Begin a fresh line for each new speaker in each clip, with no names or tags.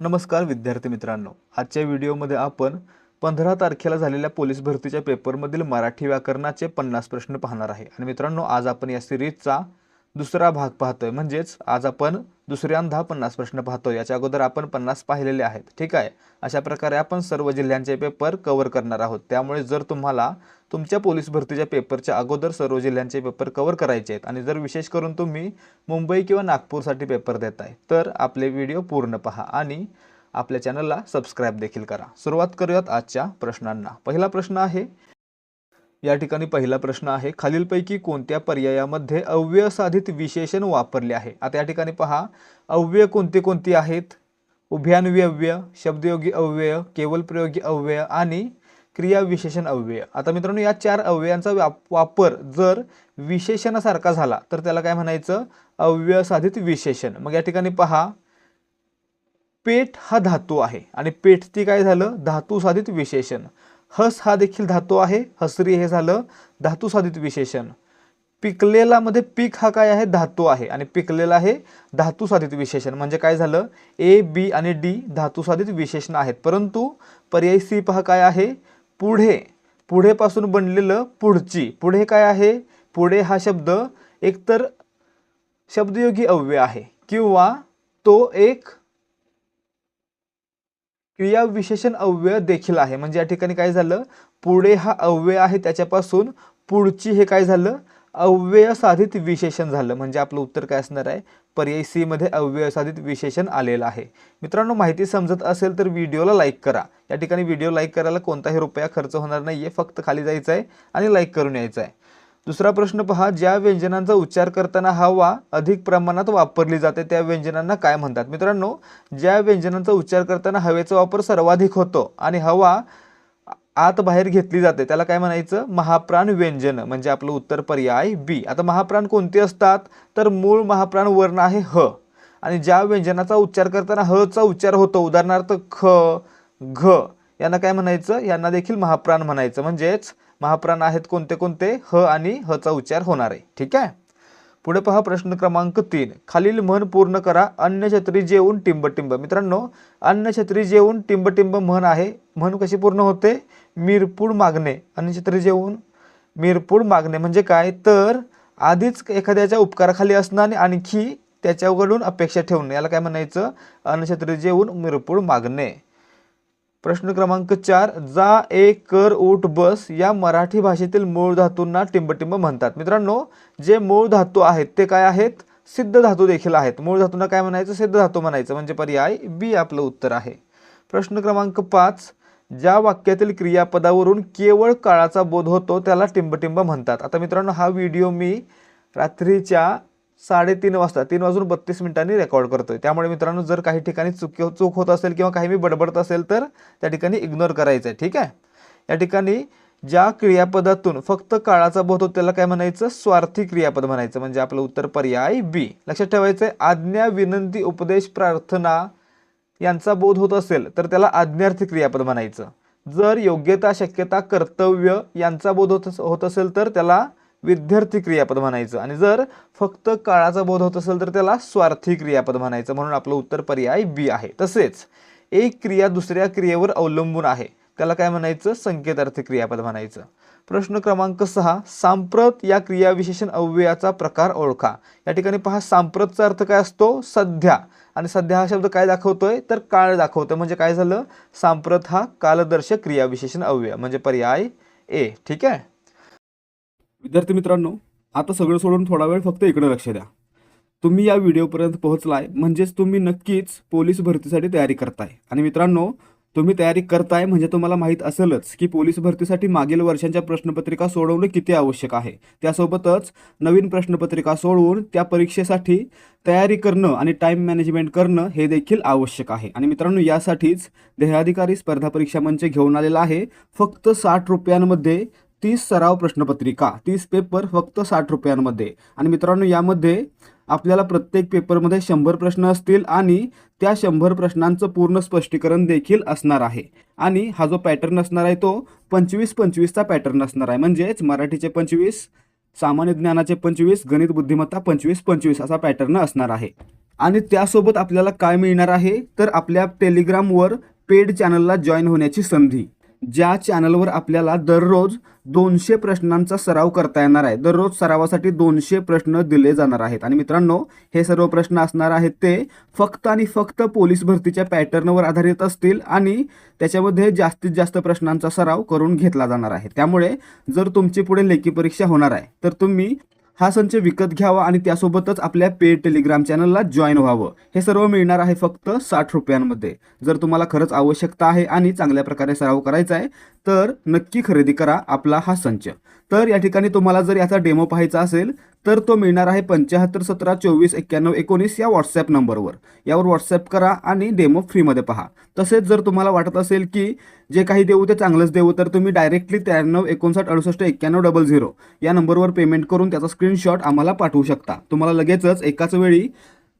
नमस्कार विद्यार्थी मित्रांनो, आजच्या व्हिडिओमध्ये आपण 15 तारखेला झालेल्या पोलीस भरतीच्या पेपरमधील मराठी व्याकरणाचे 50 प्रश्न पाहणार आहे। आणि मित्रांनो, आज आपण या सिरीजचा दुसरा भाग पाहतोय, म्हणजेच आज आपण दुसऱ्यांदा 50 प्रश्न पाहतोय। याच्या अगोदर आपण 50 पाहिलेले आहेत, ठीक आहे। अशा प्रकारे आपण सर्व जिल्ह्यांचे पेपर कव्हर करणार आहोत। त्यामुळे जर तुम्हाला तुमच्या पोलीस भरतीच्या पेपरच्या अगोदर सर्व जिल्ह्यांचे पेपर कव्हर करायचे आहेत आणि जर विशेष करून तुम्ही मुंबई किंवा नागपूरसाठी पेपर देताय, तर आपले व्हिडिओ पूर्ण पहा आणि आपल्या चॅनलला सबस्क्राइब देखील करा। सुरुवात करूयात आजच्या प्रश्नांना। पहिला प्रश्न आहे, या ठिकाणी पहिला प्रश्न आहे, खालीलपैकी कोणत्या पर्यायामध्ये अव्ययसाधित विशेषण वापरले आहे। आता या ठिकाणी पहा, अव्यय कोणते कोणते आहेत? उभयान्वयी अव्यय, शब्दयोगी अव्यय, केवल प्रयोगी अव्यय आणि क्रिया विशेषण अव्यय। आता मित्रांनो, या चार अव्ययांचा वापर जर विशेषणासारखा झाला तर त्याला काय म्हणायचं? अव्ययसाधित विशेषण। मग या ठिकाणी पहा, पेठ हा धातू आहे आणि पेठ ती काय झालं? धातू साधित विशेषण। हस हा देखील धातू आहे, हसरी हे झालं धातू साधित विशेषण। पिकलेला मध्ये पीक हा काय आहे? धातू आहे आणि पिकलेला आहे धातू साधित विशेषण। म्हणजे काय झालं? ए, बी आणि डी धातू साधित विशेषण आहेत, परंतु पर्याय सी पहा काय आहे? पुढे, पुढे पासून बनलेलं पुढची। पुढे काय आहे? पुढे हा शब्द एकतर शब्दयोगी अव्यय आहे किंवा तो एक क्रिया विशेषण अव्यय देखील आहे। म्हणजे या ठिकाणी काय झालं? पुढे हा अव्यय आहे, त्याच्यापासून पुढची हे काय झालं? अव्यय साधित विशेषण झालं। म्हणजे आपलं उत्तर काय असणार आहे? पर्याय सी मध्ये अव्यय साधित विशेषण आलेलं आहे। मित्रांनो, माहिती समजत असेल तर व्हिडिओला लाईक करा। या ठिकाणी व्हिडिओ लाईक करायला कोणताही रुपया खर्च होणार नाहीये, फक्त खाली जायचं आहे आणि लाईक करून यायचं आहे। दुसरा प्रश्न पहा, ज्या व्यंजनांचा उच्चार करताना हवा अधिक प्रमाणात वापरली जाते त्या व्यंजनांना काय म्हणतात? मित्रांनो, ज्या व्यंजनांचा उच्चार करताना हवेचा वापर सर्वाधिक होतो आणि हवा आत बाहेर घेतली जाते त्याला काय म्हणायचं? महाप्राण व्यंजन। म्हणजे आपलं उत्तर पर्याय बी। आता महाप्राण कोणते असतात? तर मूळ महाप्राण वर्ण आहे ह, आणि ज्या व्यंजनाचा उच्चार करताना ह चा उच्चार होतो, उदाहरणार्थ ख, घ, यांना काय म्हणायचं? यांना देखील महाप्राण म्हणायचं। म्हणजेच महाप्राण आहेत कोणते कोणते? ह आणि ह चा उच्चार होणार आहे, ठीक आहे। पुढे पहा प्रश्न क्रमांक 3, खालील म्हण पूर्ण करा। अन्न छत्री जेवून टिंबटिंब। मित्रांनो, अन्न छत्री जेवून टिंबटिंब म्हण आहे। म्हण कशी पूर्ण होते? मिरपूड मागणे। अन्न छत्री जेवून मिरपूड मागणे म्हणजे काय? तर आधीच एखाद्याच्या उपकाराखाली असणं आणि आणखी त्याच्याकडून अपेक्षा ठेवणे, याला काय म्हणायचं? अन्न छत्री जेवून मिरपूड मागणे। प्रश्न क्रमांक 4, जा, एक, कर, उठ, बस या मराठी भाषेतील मूळ धातूंना टिंबटिंब म्हणतात। मित्रांनो, जे मूळ धातू आहेत ते काय आहेत? सिद्ध धातू देखील आहेत। मूळ धातूंना काय म्हणायचं? सिद्ध धातू म्हणायचं। म्हणजे पर्याय बी आपलं उत्तर आहे। प्रश्न क्रमांक 5, ज्या वाक्यातील क्रियापदावरून केवळ काळाचा बोध होतो त्याला टिंबटिंब म्हणतात। आता मित्रांनो, हा व्हिडिओ मी रात्रीच्या 3:30 वाजता 3:32 रेकॉर्ड करतोय। त्यामुळे मित्रांनो, जर काही ठिकाणी चूक होत असेल किंवा काही मी बडबडत असेल तर त्या ठिकाणी इग्नोर करायचं आहे, ठीक आहे। या ठिकाणी ज्या क्रियापदातून फक्त काळाचा बोध होतो त्याला काय म्हणायचं? स्वार्थी क्रियापद म्हणायचं। म्हणजे आपलं उत्तर पर्याय बी। लक्षात ठेवायचं आहे, आज्ञा, विनंती, उपदेश, प्रार्थना यांचा बोध होत असेल तर त्याला आज्ञार्थी क्रियापद म्हणायचं। जर योग्यता, शक्यता, कर्तव्य यांचा बोध होत असेल तर त्याला विद्यार्थी क्रियापद म्हणायचं, आणि जर फक्त काळाचा बोध होत असेल तर त्याला स्वार्थी क्रियापद म्हणायचं। म्हणून आपलं उत्तर पर्याय बी आहे। तसेच एक क्रिया दुसऱ्या क्रियेवर अवलंबून आहे त्याला काय म्हणायचं? संकेतार्थी क्रियापद म्हणायचं। प्रश्न क्रमांक 6, सांप्रत या क्रियाविशेषण अव्ययाचा प्रकार ओळखा। या ठिकाणी पहा, सांप्रतचा अर्थ काय असतो? सध्या, आणि सध्या हा शब्द काय दाखवतोय? तर काळ दाखवतोय। म्हणजे काय झालं? सांप्रत हा कालदर्शक क्रियाविशेषण अव्यय, म्हणजे पर्याय ए, ठीक आहे।
विद्यार्थी मित्रांनो, आता सगळं सोडून थोडा वेळ फक्त इकडे लक्ष द्या। तुम्ही या व्हिडिओपर्यंत पोहोचलाय म्हणजेच तुम्ही नक्कीच पोलीस भरतीसाठी तयारी करताय। आणि मित्रांनो, तुम्ही तयारी करताय म्हणजे तुम्हाला माहित असेलच की पोलीस भरतीसाठी मागील वर्षांच्या प्रश्नपत्रिका सोडवणे किती आवश्यक आहे। त्यासोबतच नवीन प्रश्नपत्रिका सोडवून त्या परीक्षेसाठी तयारी करणं आणि टाइम मॅनेजमेंट करणं हे देखील आवश्यक आहे। आणि मित्रांनो, यासाठीच देहाधिकारी स्पर्धा परीक्षा मंच घेऊन आलेला आहे फक्त 60 रुपयांमध्ये 30 सराव प्रश्नपत्रिका, 30 पेपर फक्त 60 रुपयांमध्ये। आणि मित्रांनो, यामध्ये आपल्याला प्रत्येक पेपरमध्ये 100 प्रश्न असतील आणि त्या 100 प्रश्नांचं पूर्ण स्पष्टीकरण देखील असणार आहे। आणि हा जो पॅटर्न असणार आहे तो 25-25 चा पॅटर्न असणार आहे। म्हणजेच मराठीचे 25, सामान्य ज्ञानाचे 25, गणित बुद्धिमत्ता 25-25 असा पॅटर्न असणार आहे। आणि त्यासोबत आपल्याला काय मिळणार आहे तर आपल्या टेलिग्रामवर पेड चॅनलला जॉईन होण्याची संधी, ज्या चॅनलवर आपल्याला दररोज 200 प्रश्नांचा सराव करता येणार आहे. दररोज सरावासाठी 200 प्रश्न दिले जाणार आहेत. आणि मित्रांनो, हे सर्व प्रश्न असणार आहेत ते फक्त आणि फक्त पोलीस भरतीच्या पॅटर्नवर आधारित असतील आणि त्याच्यामध्ये जास्तीत जास्त प्रश्नांचा सराव करून घेतला जाणार आहे. त्यामुळे जर तुमची पुढे लेखी परीक्षा होणार आहे तर तुम्ही हा संच विकत घ्यावा आणि त्यासोबतच आपल्या पेड टेलिग्राम चॅनलला जॉईन व्हावं. हे सर्व मिळणार आहे फक्त 60 रुपयांमध्ये. जर तुम्हाला खरंच आवश्यकता आहे आणि चांगल्या प्रकारे सराव करायचा आहे तर नक्की खरेदी करा आपला हा संच. तर या ठिकाणी तुम्हाला जर याचा डेमो पाहायचा असेल तर तो मिळणार आहे 75 17 24 91 19 या व्हॉट्सॲप नंबरवर. यावर व्हॉट्सॲप करा आणि डेमो फ्रीमध्ये पहा. तसेच जर तुम्हाला वाटत असेल की जे काही देऊ ते चांगलंच देऊ तर तुम्ही डायरेक्टली 93 59 68 91 00 या नंबरवर पेमेंट करून त्याचा स्क्रीनशॉट आम्हाला पाठवू शकता. तुम्हाला लगेचच एकाच वेळी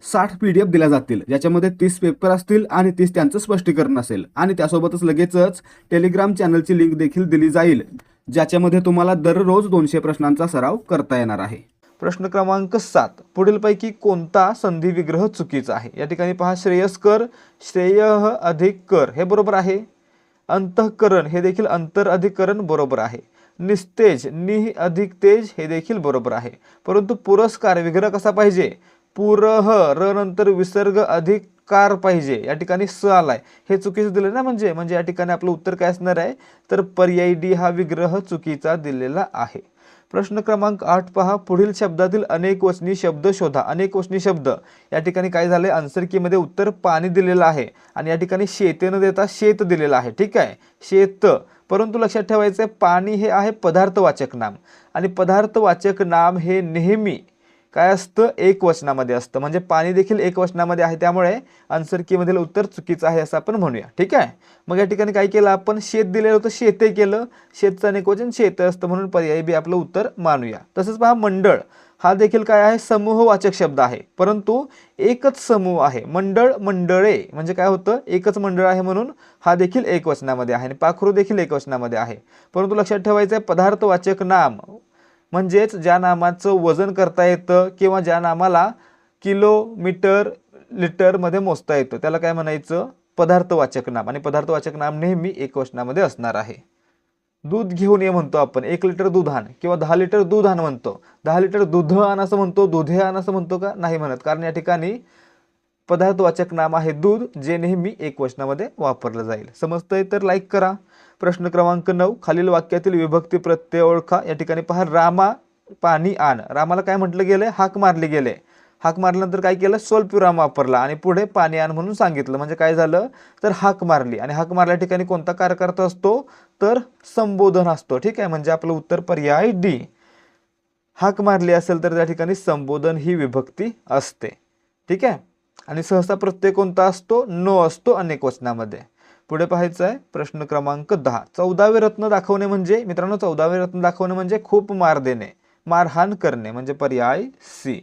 60 PDF दिल्या जातील, ज्याच्यामध्ये 30 पेपर असतील आणि 30 त्यांचं स्पष्टीकरण असेल. आणि त्यासोबतच लगेचच टेलिग्राम चॅनलची लिंक देखील दिली जाईल, ज्याच्यामध्ये तुम्हाला दररोज 200 प्रश्नांचा सराव करता येणार आहे.
प्रश्न क्रमांक 7, पुढीलपैकी कोणता संधी विग्रह चुकीचा आहे? या ठिकाणी पहा, श्रेयस्कर श्रेय अधिक कर हे बरोबर आहे. अंतःकरण हे देखील अंतर अधिक करण बरोबर आहे. निस्तेज नि अधिक तेज हे देखील बरोबर आहे. परंतु पुरस्कार विग्रह कसा पाहिजे? पुरह र नंतर विसर्ग अधिक कार पाहिजे. या ठिकाणी स आलाय, हे चुकीचं दिलं ना. म्हणजे या ठिकाणी आपलं उत्तर काय असणार आहे तर पर्याय डी हा विग्रह चुकीचा दिलेला आहे. प्रश्न क्रमांक 8 पहा, पुढील शब्दातील अनेकवचनी शब्द शोधा. अनेकवचनी शब्द या ठिकाणी काय झाले, आन्सर की मध्ये उत्तर पाणी दिलेलं आहे आणि या ठिकाणी शेते न देता शेत दिलेलं आहे. ठीक आहे, शेत. परंतु लक्षात ठेवायचं पाणी हे आहे पदार्थवाचक नाम आणि पदार्थवाचक नाम हे नेहमी काय असतं, एक वचनामध्ये असतं. म्हणजे पाणी देखील एक वचनामध्ये आहे, त्यामुळे आन्सर की मधील उत्तर चुकीचं आहे असं आपण म्हणूया. ठीक आहे, मग या ठिकाणी काय केलं आपण, शेत दिलेलं होतं शेते केलं, शेतचं अनेकवचन शेत असतं म्हणून पर्याय बी आपलं उत्तर मानूया. तसंच पहा, मंडळ हा देखील काय आहे, समूहवाचक शब्द आहे, परंतु एकच समूह आहे. मंडळ मंडळे म्हणजे काय होतं, एकच मंडळ आहे म्हणून हा देखील एक वचनामध्ये आहे आणि पाखरू देखील एक वचनामध्ये आहे. परंतु लक्षात ठेवायचं आहे पदार्थवाचक नाम म्हणजेच ज्या नामाचं वजन करता येतं किंवा ज्या नामाला किलोमीटर लिटरमध्ये मोजता येतं त्याला काय म्हणायचं, पदार्थवाचक नाम. आणि पदार्थवाचक नाम नेहमी एक वचनामध्ये असणार आहे. दूध घेऊन ये म्हणतो आपण, 1 लिटर दूध आण किंवा 10 लिटर दूध आण म्हणतो. 10 लिटर दूध आण असं म्हणतो, दुधे आण असं म्हणतो का, नाही म्हणत. कारण या ठिकाणी पदार्थवाचक नाम आहे दूध, जे नेहमी एक वचनामध्ये वापरलं जाईल. समजतंय तर लाईक करा. प्रश्न क्रमांक 9, खालील वाक्यातील विभक्ती प्रत्यय ओळखा. या ठिकाणी पहा, रामा पाणी आण. रामाला काय म्हटलं गेलंय, हाक मारली गेले. हाक मारल्यानंतर काय केलं, स्वल्पविराम वापरला आणि पुढे पाणी आण म्हणून सांगितलं. म्हणजे काय झालं तर हाक मारली आणि हाक मारल्या ठिकाणी कोणता कार्यकर्ता असतो तर संबोधन असतो. ठीक आहे, म्हणजे आपलं उत्तर पर्याय डी. हाक मारली असेल तर त्या ठिकाणी संबोधन ही विभक्ती असते. ठीक आहे, आणि सहसा प्रत्यय कोणता असतो, नो असतो अनेक वचनामध्ये. पुढे पाहायचं आहे प्रश्न क्रमांक 10, 14वे रत्न दाखवणे म्हणजे मित्रांनो, 14वे रत्न दाखवणे म्हणजे खूप मार देणे, मारहाण करणे, म्हणजे पर्याय सी.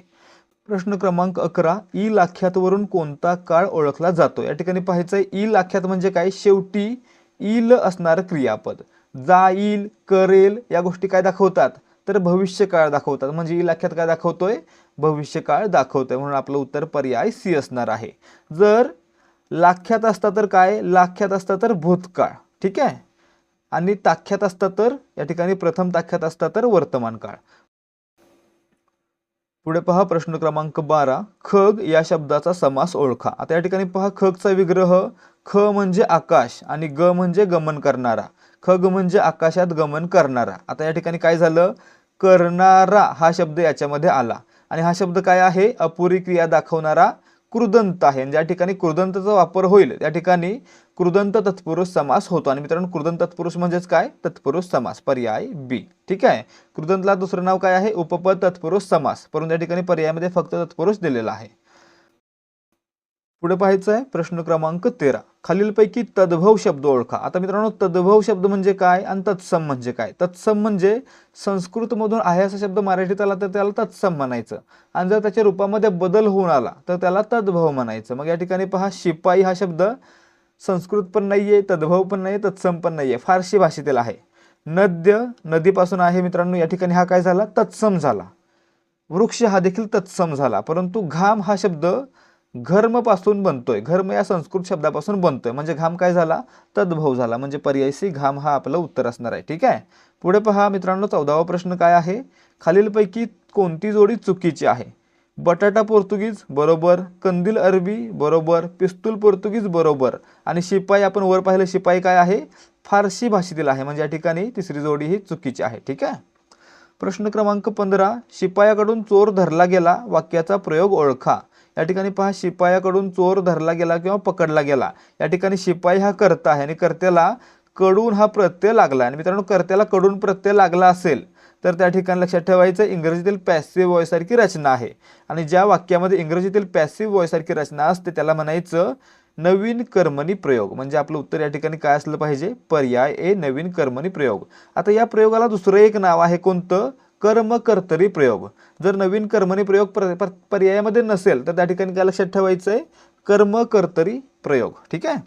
प्रश्न क्रमांक 11, ई लाख्यातवरून कोणता काळ ओळखला जातो. या ठिकाणी पाहायचं आहे ई लाख्यात म्हणजे काय, शेवटी ईल असणारं क्रियापद. जाईल, करेल या गोष्टी काय दाखवतात तर भविष्यकाळ दाखवतात. म्हणजे ई लाख्यात काय दाखवतोय, भविष्यकाळ दाखवतोय, म्हणून आपलं उत्तर पर्याय सी असणार आहे. जर लाख्यात असता तर काय, लाख्यात असता तर भूतकाळ. ठीक आहे, आणि ताख्यात असता तर या ठिकाणी प्रथम ताख्यात असता तर वर्तमान काळ. पुढे पहा प्रश्न क्रमांक 12, खग या शब्दाचा समास ओळखा. आता या ठिकाणी पहा, खगचा विग्रह, ख म्हणजे आकाश आणि ग म्हणजे गमन करणारा. खग म्हणजे आकाशात गमन करणारा. आता या ठिकाणी काय झालं, करणारा हा शब्द याच्यामध्ये आला आणि हा शब्द काय आहे, अपुरी क्रिया दाखवणारा कृदंत आहे. ज्या ठिकाणी कृदंतचा वापर होईल त्या ठिकाणी कृदंत तत्पुरुष समास होतो. आणि मित्रांनो, कृदंत तत्पुरुष म्हणजेच काय, तत्पुरुष समास, पर्याय बी. ठीक आहे, कृदंतला दुसरं नाव काय आहे, उपपद तत्पुरुष समास, परंतु या ठिकाणी पर्यायामध्ये फक्त तत्पुरुष दिलेला आहे. पुढे पाहायचं आहे प्रश्न क्रमांक 13, खालीलपैकी तद्भव शब्द ओळखा. आता मित्रांनो, तद्भव शब्द म्हणजे काय आणि तत्सम म्हणजे काय. तत्सम म्हणजे संस्कृत मधून आहे असा शब्द मराठीत आला तर त्याला तत्सम म्हणायचं, आणि जर त्याच्या रूपामध्ये बदल होऊन आला तर त्याला तद्भव म्हणायचं. मग या ठिकाणी पहा, शिपाई हा शब्द संस्कृत पण नाहीये, तद्भव पण नाही, तत्सम पण नाहीये, फारसी भाषेतील आहे. नद्य नदीपासून आहे मित्रांनो, या ठिकाणी हा काय झाला, तत्सम झाला. वृक्ष हा देखील तत्सम झाला. परंतु घाम हा शब्द घर्म पासून बनतोय, घर्म या संस्कृत शब्दापासून बनतोय, म्हणजे घाम काय झाला, तद्भव झाला, म्हणजे पर्याय सी घाम हा आपलं उत्तर असणार आहे. ठीक आहे. पुढे पहा मित्रांनो, 14वा प्रश्न काय आहे, खालीलपैकी कोणती जोडी चुकीची आहे. बटाटा पोर्तुगीज बरोबर, कंदील अरबी बरोबर, पिस्तूल पोर्तुगीज बरोबर, आणि शिपाई आपण वर पाहिलं शिपाई काय आहे, फारसी भाषेतील आहे, म्हणजे या ठिकाणी तिसरी जोडी ही चुकीची आहे. ठीक आहे. प्रश्न क्रमांक 15, शिपायाकडून चोर धरला गेला वाक्याचा प्रयोग ओळखा. या ठिकाणी पहा, शिपायाकडून चोर धरला गेला किंवा पकडला गेला, या ठिकाणी शिपाई हा कर्ता आहे आणि कर्त्याला कडून हा प्रत्यय लागला. आणि मित्रांनो, कर्त्याला कडून प्रत्यय लागला असेल तर त्या ठिकाणी लक्षात ठेवायचं इंग्रजीतील पॅसिव्ह वॉइस सारखी रचना आहे, आणि ज्या वाक्यामध्ये इंग्रजीतील पॅसिव्ह वॉइस सारखी रचना असते त्याला म्हणायचं नवीन कर्मणी प्रयोग. म्हणजे आपलं उत्तर या ठिकाणी काय असलं पाहिजे, पर्याय ए नवीन कर्मणी प्रयोग. आता या प्रयोगाला दुसरं एक नाव आहे, कोणतं, कर्मकर्तरी प्रयोग. जर नवीन कर्मणी प्रयोग पर्यायामध्ये नसेल तर त्या ठिकाणी काय लक्षात ठेवायचं आहे, कर्मकर्तरी प्रयोग. ठीक आहे.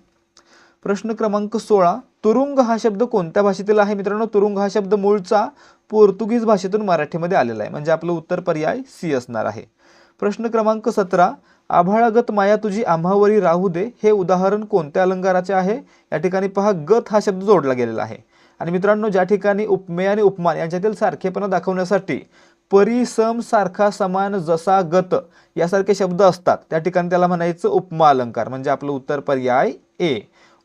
प्रश्न क्रमांक 16, तुरुंग हा शब्द कोणत्या भाषेतील आहे. मित्रांनो, तुरुंग हा शब्द मूळचा पोर्तुगीज भाषेतून मराठीमध्ये आलेला आहे, म्हणजे आपलं उत्तर पर्याय सी असणार आहे. प्रश्न क्रमांक 17, आभाळागत माया तुझी आम्हावरी राहू दे हे उदाहरण कोणत्या अलंकाराचे आहे. या ठिकाणी पहा, गत हा शब्द जोडला गेलेला आहे. आणि मित्रांनो, ज्या ठिकाणी उपमेय आणि उपमान यांच्यातील सारखेपणा दाखवण्यासाठी परी, सम, सारखा, समान, जसा, गत यासारखे शब्द असतात त्या ठिकाणी त्याला म्हणायचं उपमा अलंकार, म्हणजे आपलं उत्तर पर्याय ए.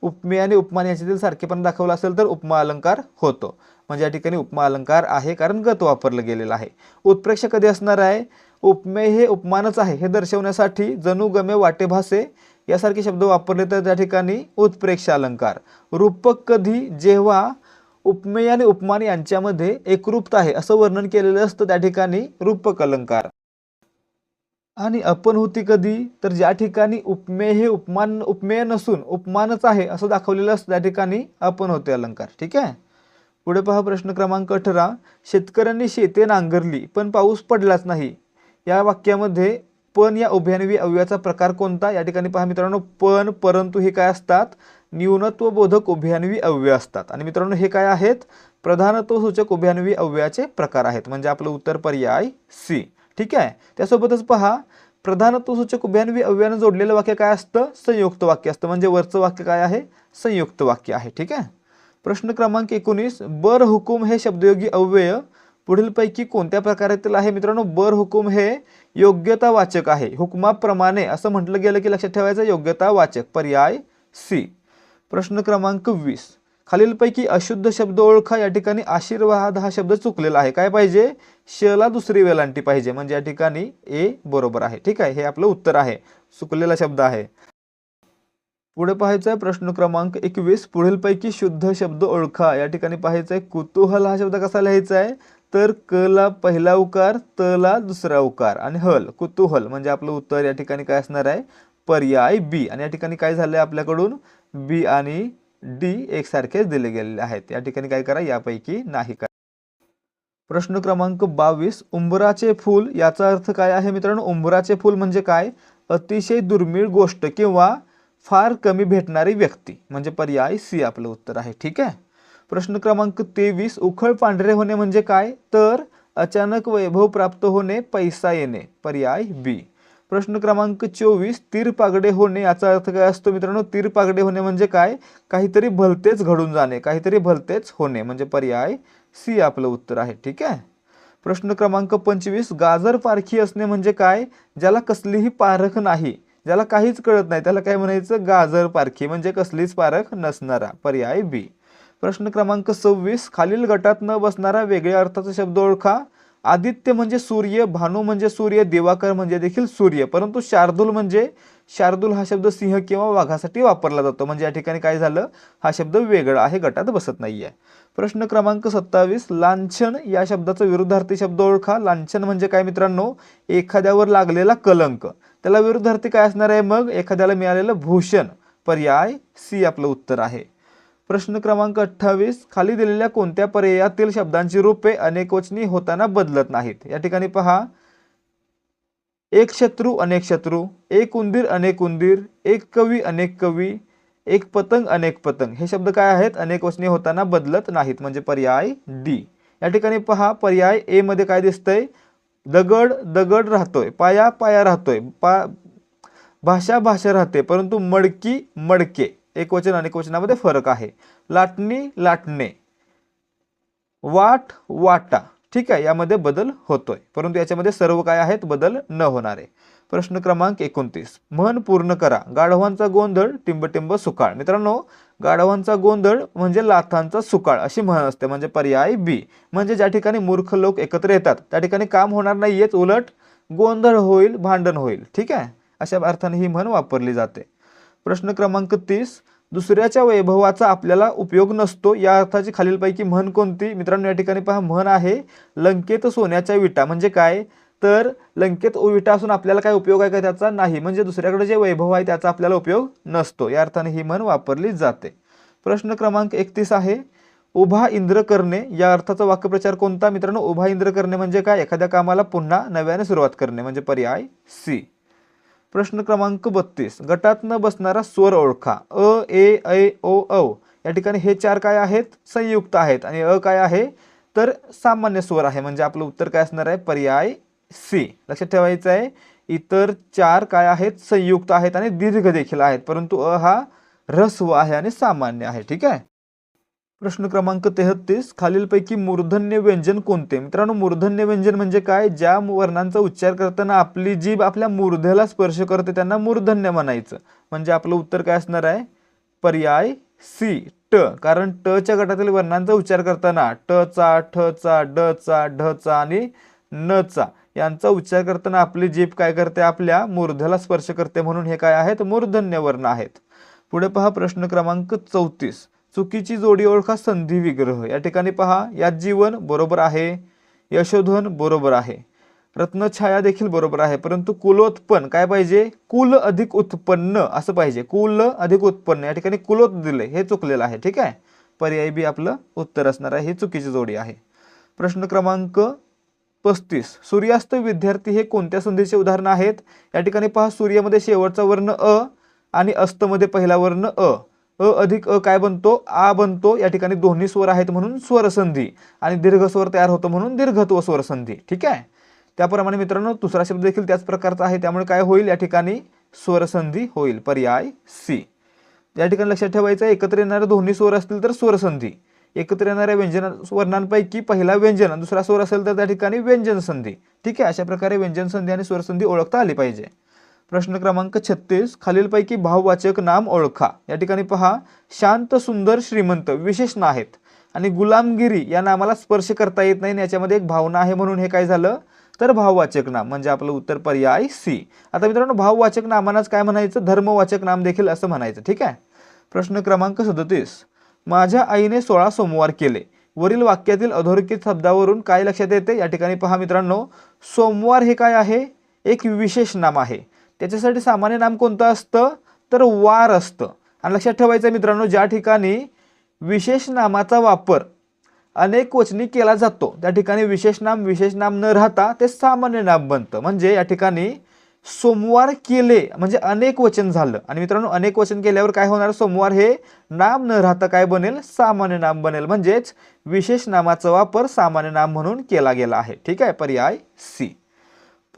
उपमेय आणि उपमान यांच्यातील सारखेपणा दाखवला असेल तर उपमा अलंकार होतो, म्हणजे या ठिकाणी उपमा अलंकार आहे कारण गत वापरलं गेलेलं आहे. उत्प्रेक्षा कधी असणार आहे, उपमेय हे उपमानच आहे हे दर्शवण्यासाठी जणू गमे वाटे भासे यासारखे शब्द वापरले तर त्या ठिकाणी उत्प्रेक्षा अलंकार. रूपक कधी, जेव्हा उपमेय आणि उपमान यांच्यामध्ये एकरूपता आहे असं वर्णन केलेलं असतं त्या ठिकाणी रूपक अलंकार. आणि आपण होती कधी, तर ज्या ठिकाणी उपमेय हे उपमेय नसून उपमानच आहे असं दाखवलेलं असतं त्या ठिकाणी आपण होते अलंकार. ठीक आहे. पुढे पहा प्रश्न क्रमांक 18, शेतकऱ्यांनी शेते नांगरली पण पाऊस पडलाच नाही. या वाक्यामध्ये पण या उभयान्वी अव्ययाचा प्रकार कोणता. या ठिकाणी पहा मित्रांनो, पण, परंतु हे काय असतात, न्यूनत्व बोधक उभयान्वी अव्यय असतात. आणि मित्रांनो, हे काय आहेत, प्रधानत्व सूचक उभयान्वी अव्ययाचे प्रकार आहेत, म्हणजे आपलं उत्तर पर्याय सी. ठीक आहे. त्यासोबतच पहा, प्रधानत्व सूचक उभयान्वी अव्ययानं जोडलेलं वाक्य काय असतं, संयुक्त वाक्य असतं, म्हणजे वरचं वाक्य काय आहे, संयुक्त वाक्य आहे. ठीक आहे. प्रश्न क्रमांक 19, बर हुकुम हे शब्दयोगी अव्यय पुढीलपैकी कोणत्या प्रकारातील आहे. मित्रांनो, बर हुकुम हे योग्यता वाचक आहे. हुकमाप्रमाणे असं म्हटलं गेलं की लक्षात ठेवायचं योग्यता वाचक, पर्याय सी. प्रश्न क्रमांक 20, खालीलपैकी अशुद्ध शब्द ओळखा. या ठिकाणी आशीर्वाद हा शब्द चुकलेला आहे, काय पाहिजे, शला दुसरी वेलांटी पाहिजे, म्हणजे या ठिकाणी ए बरोबर आहे. ठीक आहे, हे आपलं उत्तर आहे, चुकलेला शब्द आहे. पुढे पाहायचं आहे प्रश्न क्रमांक 21, पुढीलपैकी शुद्ध शब्द ओळखा. या ठिकाणी पाहायचं आहे कुतूहल हा शब्द कसा लिहायचा आहे, तर क ला पहिला उकार, त ला दुसरा उकार आणि हल, कुतूहल, म्हणजे आपलं उत्तर या ठिकाणी काय असणार आहे, पर्याय बी. आणि या ठिकाणी काय झालंय आपल्याकडून, बी आणि डी एकसारखेच दिले गेलेले आहेत. या ठिकाणी काय करा, यापैकी नाही करा. प्रश्न क्रमांक 22, उंबराचे फूल याचा अर्थ काय आहे. मित्रांनो, उंबराचे फूल म्हणजे काय, अतिशय दुर्मिळ गोष्ट किंवा फार कमी भेटणारी व्यक्ती, म्हणजे पर्याय सी आपलं उत्तर आहे. ठीक आहे. प्रश्न क्रमांक 23, उखळ पांढरे होणे म्हणजे काय, तर अचानक वैभव प्राप्त होणे, पैसा येणे, पर्याय बी. प्रश्न क्रमांक 24, तीर पागडे होणे याचा अर्थ काय असतो. मित्रांनो, तीर पागडे होणे म्हणजे काय, काहीतरी भलतेच घडून जाणे, काहीतरी भलतेच होणे, म्हणजे पर्याय सी आपलं उत्तर आहे. ठीक आहे. प्रश्न क्रमांक 25, गाजर पारखी असणे म्हणजे काय, ज्याला कसलीही पारख नाही, ज्याला काहीच कळत नाही त्याला काय म्हणायचं, गाजर पारखी, म्हणजे कसलीच पारख नसणारा, पर्याय बी. प्रश्न क्रमांक 26, खालील गटात न बसणारा वेगळ्या अर्थाचा शब्द ओळखा. आदित्य म्हणजे सूर्य, भानू म्हणजे सूर्य, दिवाकर म्हणजे देखील सूर्य, परंतु शार्दूल म्हणजे, शार्दूल हा शब्द सिंह किंवा वाघासाठी वापरला जातो, म्हणजे या ठिकाणी काय झालं, हा शब्द वेगळा आहे, गटात बसत नाहीये. प्रश्न क्रमांक 27, लांछन या शब्दाचा विरुद्धार्थी शब्द ओळखा. लांछन म्हणजे काय मित्रांनो, एखाद्यावर लागलेला कलंक, त्याला विरुद्धार्थी काय असणार आहे, मग एखाद्याला मिळालेलं भूषण, पर्याय सी आपलं उत्तर आहे. प्रश्न क्रमांक 28, खाली दिलेल्या कोणत्या पर्यायातील शब्दांची रूपे अनेकवचनी होताना बदलत नाहीत. या ठिकाणी पहा, एक शत्रू अनेक शत्रू, एक उंदीर अनेक उंदीर, एक कवी अनेक कवी, एक पतंग अनेक पतंग, हे शब्द काय आहेत, अनेकवचनी होताना बदलत नाहीत, म्हणजे पर्याय डी. या ठिकाणी पहा, पर्याय ए मध्ये काय दिसतंय, दगड दगड राहतोय, पाया पाया राहतोय, भाषा भाषा राहते, परंतु मडकी मडके, एकवचन अनेक वचनामध्ये फरक आहे. लाटणी लाटणे, वाट वाटा, ठीक आहे, यामध्ये बदल होतोय, परंतु याच्यामध्ये सर्व काय आहेत बदल न होणारे. प्रश्न क्रमांक 29, म्हण पूर्ण करा. गाढवांचा गोंधळ टिंबटिंब सुकाळ. मित्रांनो, गाढवांचा गोंधळ म्हणजे लाथांचा सुकाळ अशी म्हण असते, म्हणजे पर्याय बी. म्हणजे ज्या ठिकाणी मूर्ख लोक एकत्र येतात त्या ठिकाणी काम होणार नाहीयेच, उलट गोंधळ होईल, भांडण होईल, ठीक आहे, अशा अर्थाने ही म्हण वापरली जाते. प्रश्न क्रमांक 30, दुसऱ्याच्या वैभवाचा आपल्याला उपयोग नसतो, या अर्थाची खालीलपैकी म्हण कोणती. मित्रांनो, या ठिकाणी पहा म्हण आहे लंकेत सोन्याच्या विटा. म्हणजे काय, तर लंकेत विटा असून आपल्याला काय उपयोग आहे का त्याचा, नाही, म्हणजे दुसऱ्याकडे जे वैभव आहे त्याचा आपल्याला उपयोग नसतो, या अर्थाने ही म्हण वापरली जाते. प्रश्न क्रमांक 31 आहे उभा इंद्र करणे, या अर्थाचा वाक्यप्रचार कोणता. मित्रांनो, उभा इंद्र करणे म्हणजे काय, एखाद्या कामाला पुन्हा नव्याने सुरुवात करणे, म्हणजे पर्याय सी. प्रश्न क्रमांक 32, गटात न बसणारा स्वर ओळखा. अ ए ऐ ओ औ, या ठिकाणी हे चार काय आहेत, संयुक्त आहेत, आणि अ काय आहे तर सामान्य स्वर आहे, म्हणजे आपलं उत्तर काय असणार आहे, पर्याय सी. लक्षात ठेवायचं आहे, इतर चार काय आहेत, संयुक्त आहेत आणि दीर्घ देखील आहेत, परंतु अ हा ऱ्हस्व आहे आणि सामान्य आहे, ठीक आहे. प्रश्न क्रमांक 33, खालीलपैकी मूर्धन्य व्यंजन कोणते. मित्रांनो, मूर्धन्य व्यंजन म्हणजे काय, ज्या वर्णांचा उच्चार करताना आपली जीभ आपल्या मूर्ध्याला स्पर्श करते त्यांना मूर्धन्य म्हणायचं, म्हणजे आपलं उत्तर काय असणार आहे, पर्याय सी ट. कारण ट च्या गटातील वर्णांचा उच्चार करताना ट चा, ठ चा, ड चा, ढ चा आणि न चा यांचा उच्चार करताना आपली जीभ काय करते, आपल्या मूर्ध्याला स्पर्श करते, म्हणून हे काय आहेत, मूर्धन्य वर्ण आहेत. पुढे पहा प्रश्न क्रमांक 34, चुकीची जोडी ओळखा संधी विग्रह. या ठिकाणी पहा, यात जीवन बरोबर आहे, यशोधन बरोबर आहे, रत्नछाया देखील बरोबर आहे, परंतु कुलोत्पन्न काय पाहिजे, कुल अधिक उत्पन्न असं पाहिजे, कुल अधिक उत्पन्न, या ठिकाणी कुलोत दिले, हे चुकलेलं आहे, ठीक आहे, पर्याय बी आपलं उत्तर असणार आहे, ही चुकीची जोडी आहे. प्रश्न क्रमांक 35, सूर्यास्त विद्यार्थी हे कोणत्या संधीचे उदाहरण आहेत. या ठिकाणी पहा, सूर्यामध्ये शेवटचा वर्ण अ आणि अस्तमध्ये पहिला वर्ण अ, अ अधिक अ काय बनतो, आ बनतो, या ठिकाणी दोन्ही स्वर आहेत म्हणून स्वरसंधी, आणि दीर्घ स्वर तयार होतो म्हणून दीर्घत्व स्वरसंधी, ठीक आहे. त्याप्रमाणे मित्रांनो दुसरा शब्द देखील त्याच प्रकारचा आहे, त्यामुळे काय होईल, या ठिकाणी स्वरसंधी होईल, पर्याय सी. या ठिकाणी लक्षात ठेवायचं, एकत्र येणारे दोन्ही स्वर असतील तर स्वरसंधी, एकत्र येणाऱ्या व्यंजन वर्णांपैकी पहिला व्यंजन दुसरा स्वर असेल तर त्या ठिकाणी व्यंजन संधी, ठीक आहे. अशा प्रकारे व्यंजन संधी आणि स्वरसंधी ओळखता आली पाहिजे. प्रश्न क्रमांक 36, खालीलपैकी भाववाचक नाम ओळखा. या ठिकाणी पहा, शांत, सुंदर, श्रीमंत विशेषण आहेत, आणि गुलामगिरी या नामाला स्पर्श करता येत नाही, याच्यामध्ये एक भावना आहे, म्हणून हे काय झालं तर भाववाचक नाम, म्हणजे आपलं उत्तर पर्याय सी. आता मित्रांनो, भाववाचक नामांनाच काय म्हणायचं, धर्मवाचक नाम देखील असं म्हणायचं, ठीक आहे. प्रश्न क्रमांक 37, माझ्या आईने 16 सोमवार केले. वरील वाक्यातील अधोरेखित शब्दावरून काय लक्षात येते. या ठिकाणी पहा मित्रांनो, सोमवार हे काय आहे, एक विशेष नाम आहे, त्याच्यासाठी सामान्य नाम कोणतं असतं तर वार असतं. आणि लक्षात ठेवायचं मित्रांनो, ज्या ठिकाणी विशेष नामाचा वापर अनेक वचनी केला जातो त्या ठिकाणी विशेष नाम न राहता ते सामान्य नाम बनतं. म्हणजे या ठिकाणी सोमवार केले म्हणजे अनेक वचन झालं, आणि मित्रांनो अनेक वचन केल्यावर काय होणार, सोमवार हे नाम न राहता काय बनेल, सामान्य नाम बनेल. म्हणजेच विशेष नामाचा वापर सामान्य नाम म्हणून केला गेला आहे, ठीक आहे, पर्याय सी.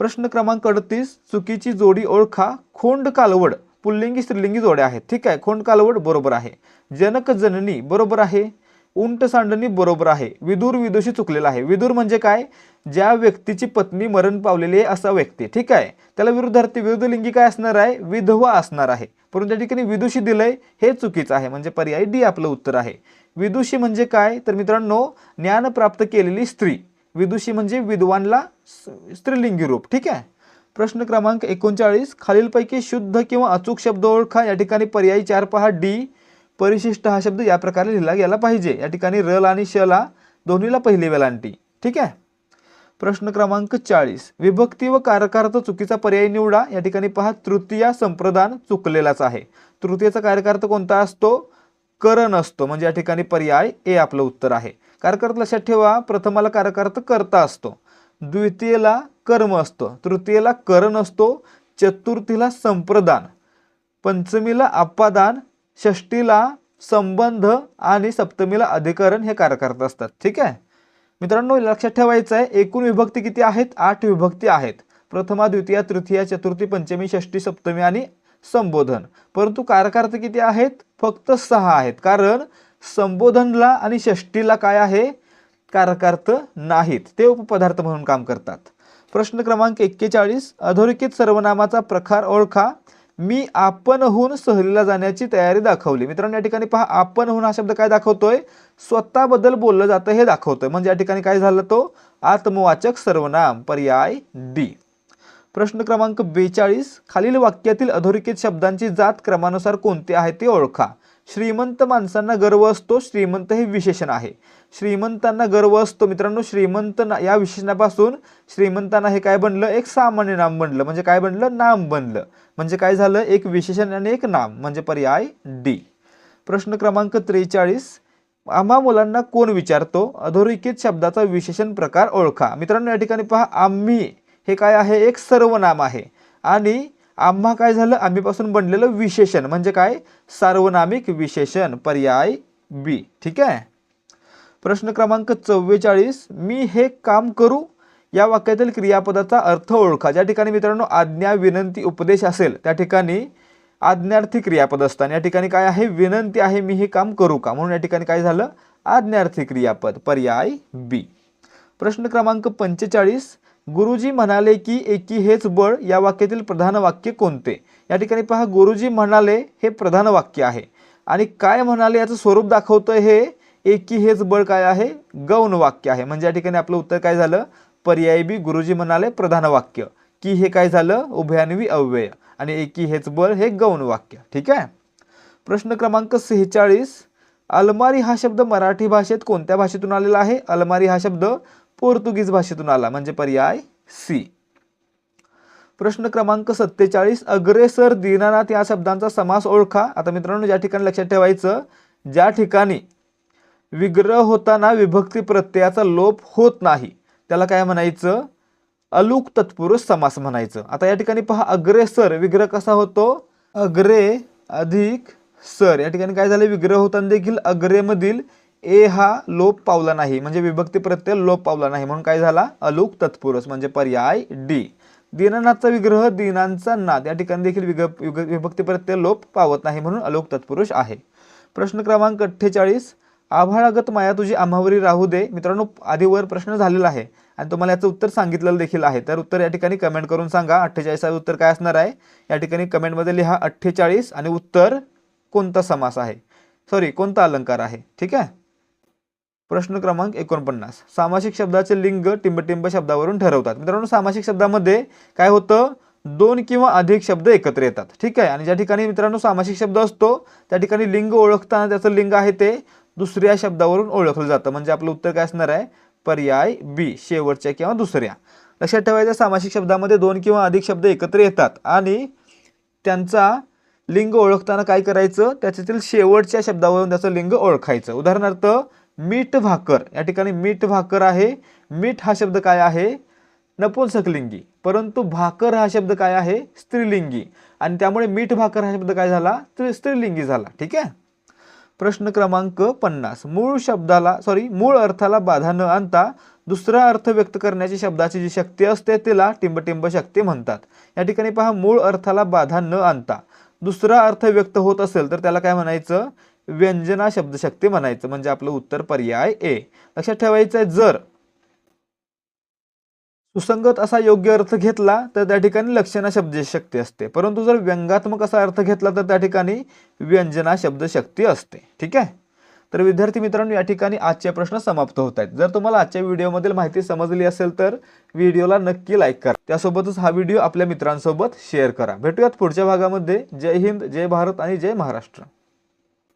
प्रश्न क्रमांक 38, चुकीची जोडी ओळखा. खोंड कालवड पुल्लिंगी स्त्रीलिंगी जोड्या आहेत, ठीक आहे. खोंड कालवड बरोबर आहे, जनक जननी बरोबर आहे, उंट सांडणी बरोबर आहे, विदूर विदुषी चुकलेला आहे. विदूर म्हणजे काय, ज्या व्यक्तीची पत्नी मरण पावलेली आहे असा व्यक्ती, ठीक आहे, त्याला विरुद्धार्थी विरुद्धलिंगी काय असणार आहे, विधवा असणार आहे, परंतु त्या ठिकाणी विदुषी दिलंय हे चुकीचं आहे, म्हणजे पर्याय डी आपलं उत्तर आहे. विदुषी म्हणजे काय तर मित्रांनो, ज्ञान प्राप्त केलेली स्त्री. विदुषी म्हणजे विद्वानला स्त्रीलिंगी रूप, ठीक आहे. प्रश्न क्रमांक 39, खालीलपैकी शुद्ध किंवा अचूक शब्द ओळखा. या ठिकाणी पर्यायी 4 पहा, डी. परिशिष्ट हा शब्द या प्रकारे लिहिला गेला पाहिजे. या ठिकाणी रल आणि शला दोन्हीला पहिली वेलांटी, ठीक आहे. प्रश्न क्रमांक 40, विभक्ती व कारकार्थ चुकीचा पर्याय निवडा. या ठिकाणी पहा, तृतीय संप्रदान चुकलेलाच आहे. तृतीयचा कारकार्थ कोणता असतो, करण असतो, म्हणजे या ठिकाणी पर्याय ए आपलं उत्तर आहे. कारकार्थ लक्षात ठेवा, प्रथमाला कारकार्थ कर्ता असतो, द्वितीयला कर्म असतो, तृतीयला करण असतो, चतुर्थीला संप्रदान, पंचमीला अपादान, षष्टीला संबंध आणि सप्तमीला अधिकरण हे कारकार्थ असतात, ठीक आहे. मित्रांनो लक्षात ठेवायचं आहे, एकूण विभक्ती किती आहेत, 8 विभक्ती आहेत. प्रथमा, द्वितीय, तृतीय, चतुर्थी, पंचमी, षष्टी, सप्तमी आणि संबोधन. परंतु कारकार्थ किती आहेत? फक्त 6 आहेत, कारण संबोधनला आणि षष्टीला काय आहे? कारकार्थ नाहीत, ते उपपदार्थ म्हणून काम करतात. प्रश्न क्रमांक 41, अधोरेखित सर्वनामाचा प्रकार ओळखा. मी आपणहून सहलीला जाण्याची तयारी दाखवली. मित्रांनो या ठिकाणी पहा, आपणहून हा शब्द काय दाखवतोय? स्वतःबद्दल बोललं जातं हे दाखवतोय. म्हणजे या ठिकाणी काय झालं? तो आत्मवाचक सर्वनाम, पर्याय डी. प्रश्न क्रमांक 42, खालील वाक्यातील अधोरेखित शब्दांची जात क्रमानुसार कोणती आहे ते ओळखा. श्रीमंत माणसांना गर्व असतो. श्रीमंत हे विशेषण आहे. श्रीमंतांना गर्व असतो. मित्रांनो श्रीमंत या विशेषणापासून श्रीमंतांना हे काय बनलं? एक सामान्य नाम बनलं. म्हणजे काय बनलं? नाम बनलं. म्हणजे काय झालं? एक विशेषण आणि एक नाम, म्हणजे पर्याय डी. प्रश्न क्रमांक 43, आम्हा मुलांना कोण विचारतो? अधोरेखित शब्दाचा विशेषण प्रकार ओळखा. मित्रांनो या ठिकाणी पहा, आम्ही हे काय आहे? एक सर्वनाम आहे. आणि आम्हा काय झालं? आम्हीपासून बनलेलं विशेषण, म्हणजे काय? सार्वनामिक विशेषण, पर्याय बी. ठीक आहे. प्रश्न क्रमांक 44, मी हे काम करू या वाक्यातील क्रियापदाचा अर्थ ओळखा. ज्या ठिकाणी मित्रांनो आज्ञा, विनंती, उपदेश असेल त्या ठिकाणी आज्ञार्थी क्रियापद असतात. या ठिकाणी काय आहे? विनंती आहे, मी हे काम करू का, म्हणून या ठिकाणी काय झालं? आज्ञार्थी क्रियापद, पर्याय बी. प्रश्न क्रमांक 45, गुरुजी म्हणाले की एकी हेच बळ या वाक्यातील प्रधान वाक्य कोणते? या ठिकाणी पहा, गुरुजी म्हणाले हे प्रधान वाक्य आहे. आणि काय म्हणाले याचं स्वरूप दाखवतोय हे एकी हेच बळ काय आहे? गौण वाक्य आहे. म्हणजे या ठिकाणी आपलं उत्तर काय झालं? पर्याय बी, गुरुजी म्हणाले प्रधान वाक्य. की हे काय झालं? उभयान्वी अव्यय. आणि एकी हेच बळ हे गौण वाक्य. ठीक आहे. प्रश्न क्रमांक 46, अलमारी हा शब्द मराठी भाषेत कोणत्या भाषेतून आलेला आहे? अलमारी हा शब्द पोर्तुगीज भाषेतून आला, म्हणजे पर्याय सी. प्रश्न क्रमांक 47, अग्रेसर, दीनानाथ या शब्दांचा समास ओळखा. आता मित्रांनो ज्या ठिकाणी लक्षात ठेवायचं, ज्या ठिकाणी विग्रह होताना विभक्ती प्रत्ययाचा लोप होत नाही त्याला काय म्हणायचं? अलुक तत्पुरुष समास म्हणायचं. आता या ठिकाणी पहा, अग्रेसर विग्रह कसा होतो? अग्रे अधिक सर. या ठिकाणी काय झालं? विग्रह होताना देखील अग्रेमधील ए हा लोप पावला नाही, म्हणजे विभक्ती प्रत्यय लोप पावला नाही, म्हणून काय झाला? अलुक तत्पुरुष, म्हणजे पर्याय डी. दीनानाथचा विग्रह दीनांचा नाद या ठिकाणी देखील विभक्ती प्रत्यय लोप पावत नाही, म्हणून अलुक तत्पुरुष आहे. प्रश्न क्रमांक 48, आभाळागत माया तुझी आम्हावरी राहू दे. मित्रांनो आधी वर प्रश्न झालेला आहे आणि तुम्हाला याचं उत्तर सांगितलेलं देखील आहे. तर उत्तर या ठिकाणी कमेंट करून सांगा. 48 उत्तर काय असणार आहे? या ठिकाणी कमेंटमध्ये लिहा 48 आणि उत्तर कोणता समास आहे, कोणता अलंकार आहे. ठीक आहे. प्रश्न क्रमांक 49, सामासिक शब्दाचे लिंग टिंबटिंब शब्दावरून ठरवतात. मित्रांनो सामासिक शब्दामध्ये काय होतं? 2 किंवा अधिक शब्द एकत्र येतात. ठीक आहे. आणि ज्या ठिकाणी मित्रांनो सामासिक शब्द असतो त्या ठिकाणी लिंग ओळखताना त्याचं लिंग आहे ते दुसऱ्या शब्दावरून ओळखलं जातं. म्हणजे आपलं उत्तर काय असणार आहे? पर्याय बी, शेवटच्या किंवा दुसऱ्या. लक्षात ठेवायचं, सामासिक शब्दामध्ये 2 किंवा अधिक शब्द एकत्र येतात आणि त्यांचा लिंग ओळखताना काय करायचं? त्याच्यातील शेवटच्या शब्दावरून त्याचं लिंग ओळखायचं. उदाहरणार्थ मीठ भाकर, या ठिकाणी मीठ भाकर आहे. मीठ हा शब्द काय आहे? नपुंसकलिंगी, परंतु भाकर हा शब्द काय आहे? स्त्रीलिंगी, आणि त्यामुळे मीठ भाकर हा शब्द काय झाला? स्त्रीलिंगी झाला. ठीक आहे. प्रश्न क्रमांक 50, मूळ अर्थाला बाधा न आणता दुसरा अर्थ व्यक्त करण्याची शब्दाची जी शक्ती असते तिला टिंबटिंब शक्ती म्हणतात. या ठिकाणी पहा, मूळ अर्थाला बाधा न आणता दुसरा अर्थ व्यक्त होत असेल तर त्याला काय म्हणायचं? व्यंजना शब्दशक्ती म्हणायचं. म्हणजे आपलं उत्तर पर्याय ए. लक्षात ठेवायचं आहे, जर सुसंगत असा योग्य अर्थ घेतला तर त्या ठिकाणी लक्षणा शब्दशक्ती असते, परंतु जर व्यंगात्मक असा अर्थ घेतला तर त्या ठिकाणी व्यंजना शब्दशक्ती असते. ठीक आहे. तर विद्यार्थी मित्रांनो या ठिकाणी आजचे प्रश्न समाप्त होत आहेत. जर तुम्हाला आजच्या व्हिडिओमधील माहिती समजली असेल तर व्हिडिओला नक्की लाईक करा. त्यासोबतच हा व्हिडिओ आपल्या मित्रांसोबत शेअर करा. भेटूयात पुढच्या भागामध्ये. जय हिंद, जय भारत आणि जय महाराष्ट्र.